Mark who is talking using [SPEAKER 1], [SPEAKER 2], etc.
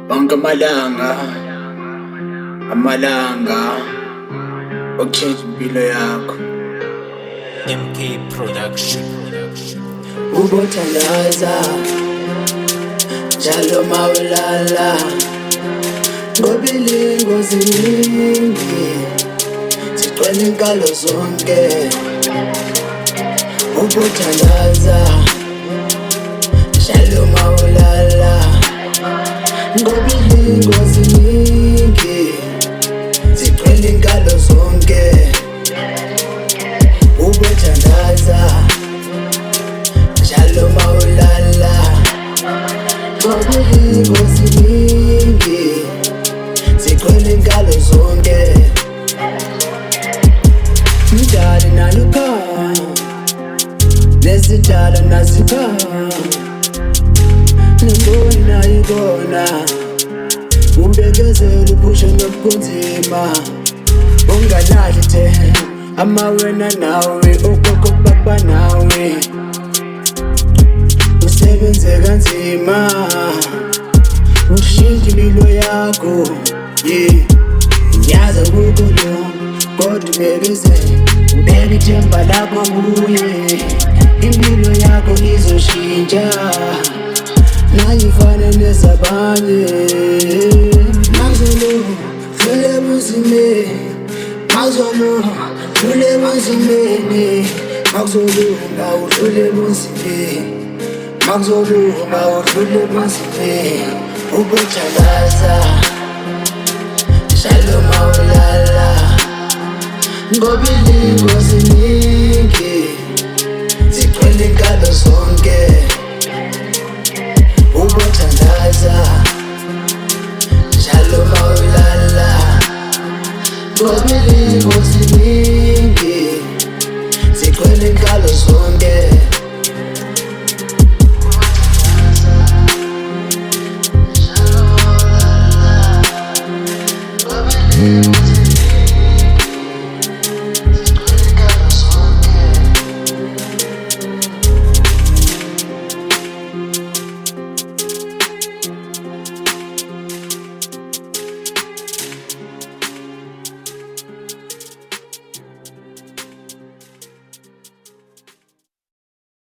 [SPEAKER 1] Onke amalanga okutshintsha impilo yakho.
[SPEAKER 2] MK Production.
[SPEAKER 1] Ubothandaza njalo mawulala, ngoba ilingozi ziningi zigcwele inkalo zonke. Ubothandaza njalo mawulala, ngoba ilingozi ziningi zigcwele inkalo zonke. Ubothandaza njalo mawulala, ngoba ilingozi ziningi zigcwele inkalo zonke. Mdali nalukhaya nezidala nazikhaya, nemboni nayibona, umbekezelo uphusha nokunzima. Ungalali amawena nawe, ogogo baba nawe, usebenze kanzima ushintshe impilo yakho. Nyaza kukulo kodwa ubekezele, ubeke ithemba lakho kuye. Impilo yakho izoshintsha nayifana nezabanye. Mazolo dlule bunzimeni, mazolo dlule bunzimeni, makuzolunga udlule bunzimeni, makuzolunga udlule bunzimeni. Ubothandaza njalo mawulala, ngoba ilingozi ziningi zigcwele inkalo zonke. Ubothandaza njalo mawulala, ngoba ilingozi ziningi zigcwele inkalo zonke. Njalo mawulala, ngoba ilingozi